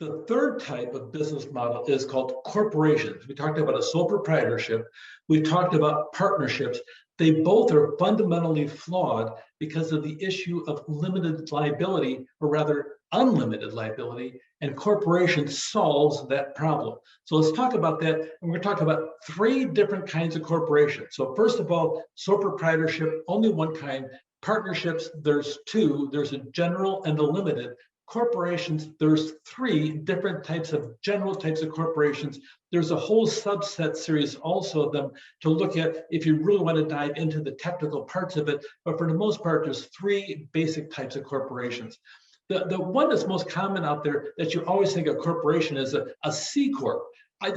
The third type of business model is called corporations. We talked about a sole proprietorship. We talked about partnerships. They both are fundamentally flawed because of the issue of limited liability, or rather unlimited liability, and corporations solves that problem. So let's talk about that. And we're going to talk about three different kinds of corporations. So first of all, sole proprietorship, only one kind. Partnerships, there's two. There's a general and a limited. Corporations, there's three different types of general types of corporations. There's a whole subset series also of them to look at if you really want to dive into the technical parts of it. But for the most part, there's three basic types of corporations. The one that's most common out there that you always think a corporation is a C Corp.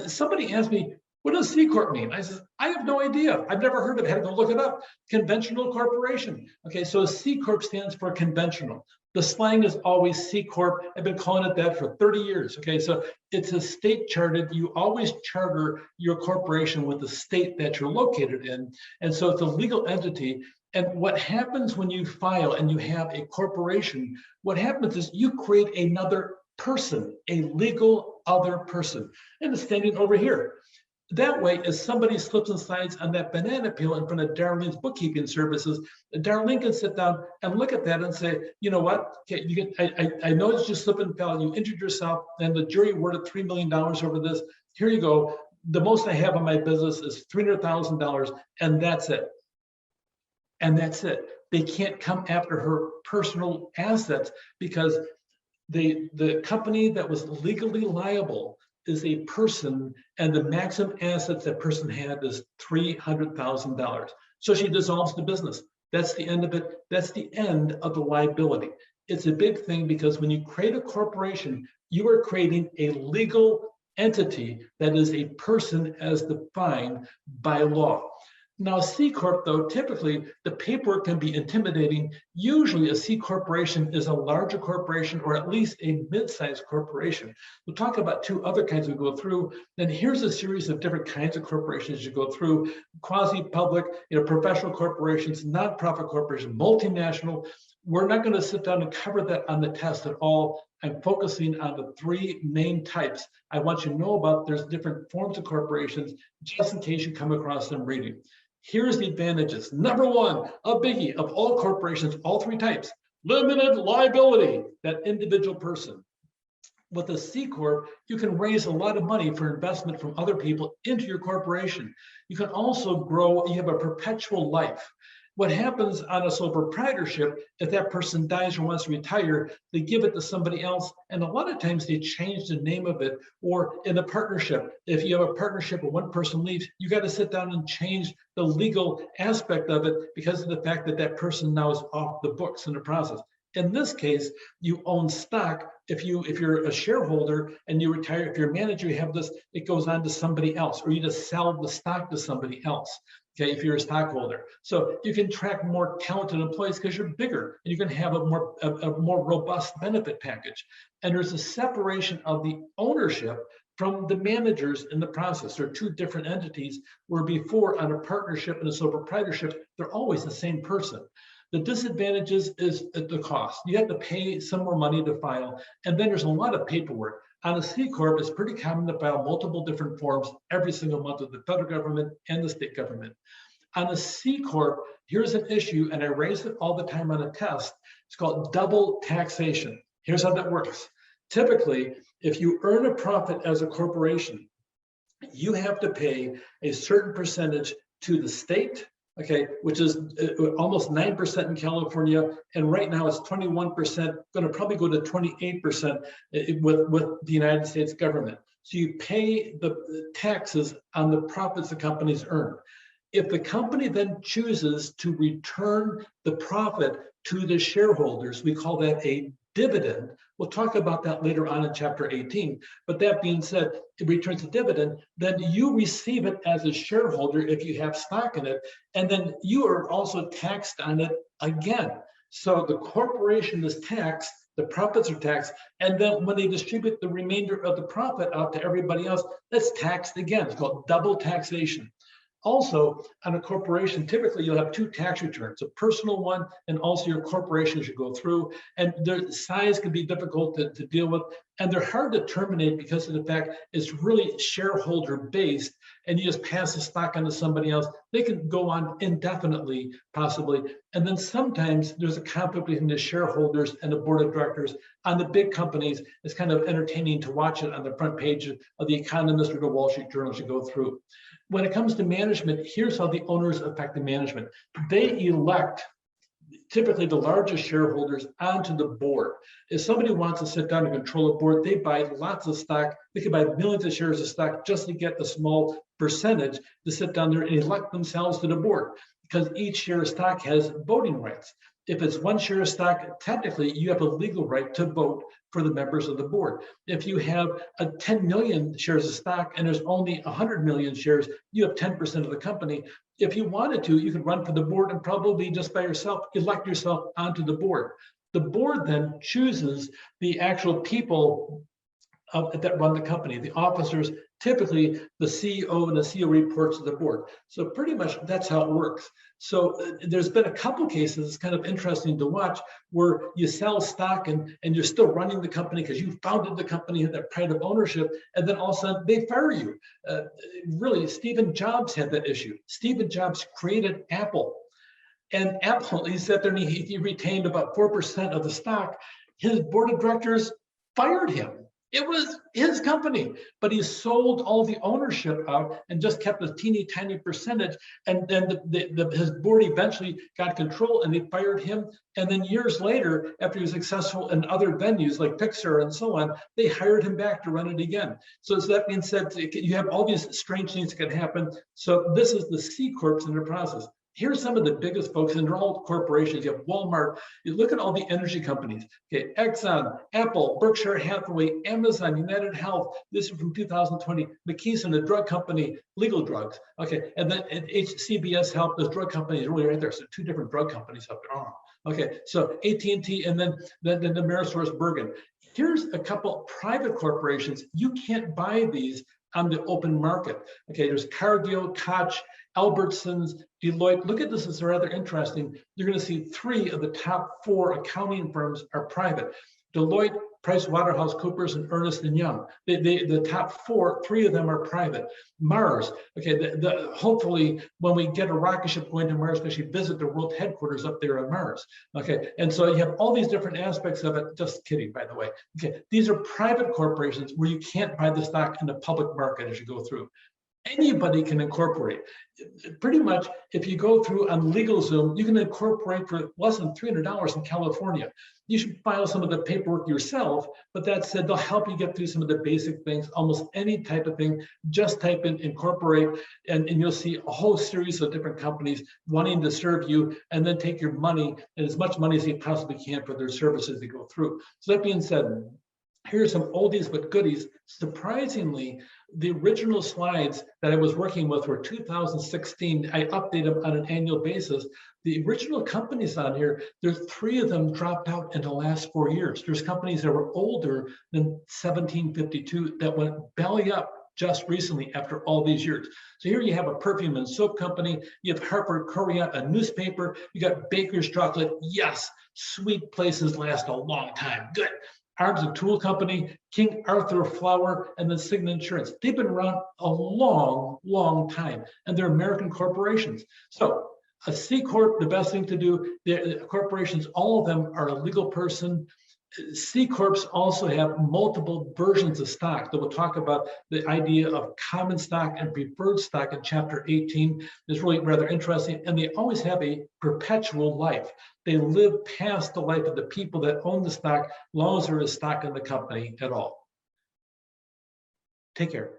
Somebody asked me, what does C Corp mean? I said, I have no idea. I've never heard of it. I had to go look it up. Conventional corporation. Okay, so C Corp stands for conventional. The slang is always C Corp. I've been calling it that for 30 years. Okay, so it's a state chartered. You always charter your corporation with the state that you're located in. And so it's a legal entity. And what happens when you file and you have a corporation, what happens is you create another person, a legal other person. And it's standing over here. That way, as somebody slips and slides on that banana peel in front of Darlene's bookkeeping services, Darlene can sit down and look at that and say, you know what? Okay, I noticed you slip and fell. You injured yourself, and the jury awarded $3 million over this. Here you go. The most I have in my business is $300,000, and that's it. And that's it. They can't come after her personal assets because the company that was legally liable is a person, and the maximum assets that person had is $300,000. So she dissolves the business. That's the end of it. That's the end of the liability. It's a big thing because when you create a corporation, you are creating a legal entity that is a person as defined by law. Now, C Corp, though, typically the paperwork can be intimidating. Usually a C Corporation is a larger corporation or at least a mid-sized corporation. We'll talk about two other kinds we go through. Then here's a series of different kinds of corporations you go through: quasi-public, professional corporations, nonprofit corporations, multinational. We're not going to sit down and cover that on the test at all. I'm focusing on the three main types. I want you to know about there's different forms of corporations, just in case you come across them reading. Here's the advantages. Number one, a biggie of all corporations, all three types: limited liability, that individual person. With a C Corp, you can raise a lot of money for investment from other people into your corporation. You can also grow, you have a perpetual life. What happens on a sole proprietorship, if that person dies or wants to retire, they give it to somebody else. And a lot of times they change the name of it. Or in a partnership, if you have a partnership and one person leaves, you got to sit down and change the legal aspect of it because of the fact that that person now is off the books in the process. In this case, you own stock. If you're a shareholder and you retire, if you're a manager, you have this, it goes on to somebody else, or you just sell the stock to somebody else. Okay, if you're a stockholder. So you can track more talented employees because you're bigger, and you can have a more robust benefit package. And there's a separation of the ownership from the managers in the process. They're two different entities, where before on a partnership and a sole proprietorship, they're always the same person. The disadvantages is the cost. You have to pay some more money to file, and then there's a lot of paperwork. On a C Corp, it's pretty common to file multiple different forms every single month with the federal government and the state government. On a C Corp, here's an issue, and I raise it all the time on a test. It's called double taxation. Here's how that works. Typically, if you earn a profit as a corporation, you have to pay a certain percentage to the state, okay, which is almost 9% in California, and right now it's 21%, going to probably go to 28% with the United States government. So you pay the taxes on the profits the companies earn. If the company then chooses to return the profit to the shareholders, we call that a dividend. We'll talk about that later on in chapter 18. But that being said, it returns a dividend, then you receive it as a shareholder if you have stock in it, and then you are also taxed on it again. So the corporation is taxed, the profits are taxed, and then when they distribute the remainder of the profit out to everybody else, that's taxed again. It's called double taxation. Also, on a corporation, typically you'll have two tax returns, a personal one and also your corporation should go through. And their size can be difficult to deal with. And they're hard to terminate because of the fact it's really shareholder based and you just pass the stock on to somebody else. They can go on indefinitely, possibly. And then sometimes there's a conflict between the shareholders and the board of directors. On the big companies, it's kind of entertaining to watch it on the front page of the Economist or the Wall Street Journal as you go through. When it comes to management, here's how the owners affect the management. They elect typically the largest shareholders onto the board. If somebody wants to sit down and control a board, they buy lots of stock. They can buy millions of shares of stock just to get a small percentage to sit down there and elect themselves to the board, because each share of stock has voting rights. If it's one share of stock, technically you have a legal right to vote for the members of the board. If you have 10 million shares of stock and there's only 100 million shares, you have 10% of the company. If you wanted to, you could run for the board and probably just by yourself, elect yourself onto the board. The board then chooses the actual people that run the company, the officers, typically the CEO, and the CEO reports to the board. So pretty much that's how it works. So there's been a couple cases, it's kind of interesting to watch, where you sell stock and you're still running the company because you founded the company, had that pride of ownership, and then all of a sudden they fire you. Really, Steve Jobs had that issue. Steve Jobs created Apple. And Apple, he sat there and he retained about 4% of the stock. His board of directors fired him. It was his company, but he sold all the ownership out and just kept a teeny tiny percentage. And then his board eventually got control and they fired him. And then years later, after he was successful in other venues like Pixar and so on, they hired him back to run it again. So that being said, you have all these strange things that can happen. So this is the C Corps in the process. Here's some of the biggest folks, and they're all corporations. You have Walmart. You look at all the energy companies. Okay, Exxon, Apple, Berkshire Hathaway, Amazon, United Health. This is from 2020. McKesson, the drug company, legal drugs. Okay, and then HCBS Health, the drug company is really right there. So two different drug companies up there. Oh, okay, so AT&T, and then the AmerisourceBergen. Here's a couple private corporations. You can't buy these on the open market. Okay, there's Cargill, Koch, Albertsons, Deloitte. Look at this, it's rather interesting. You're going to see 3 of the top 4 accounting firms are private. Deloitte, PricewaterhouseCoopers, and Ernst & Young. The top 3 of them are private. Mars, okay, hopefully when we get a rocket ship going to Mars, we actually visit the world headquarters up there on Mars. Okay, and so you have all these different aspects of it. Just kidding, by the way. Okay, these are private corporations where you can't buy the stock in the public market as you go through. Anybody can incorporate. Pretty much, if you go through on LegalZoom, you can incorporate for less than $300 in California. You should file some of the paperwork yourself, but that said, they'll help you get through some of the basic things, almost any type of thing. Just type in incorporate, and you'll see a whole series of different companies wanting to serve you, and then take your money, and as much money as they possibly can for their services they go through. So that being said, here's some oldies but goodies. Surprisingly, the original slides that I was working with were 2016. I update them on an annual basis. The original companies on here, there's 3 of them dropped out in the last 4 years. There's companies that were older than 1752 that went belly up just recently after all these years. So here you have a perfume and soap company. You have Harper Korea, a newspaper. You got Baker's Chocolate. Yes, sweet places last a long time. Good. Arms and Tool Company, King Arthur Flour, and then Cigna Insurance. They've been around a long, long time, and they're American corporations. So a C Corp, the best thing to do, the corporations, all of them are a legal person. C Corps also have multiple versions of stock that we'll talk about. The idea of common stock and preferred stock in chapter 18 is really rather interesting, and they always have a perpetual life. They live past the life of the people that own the stock, as long as there is stock in the company at all. Take care.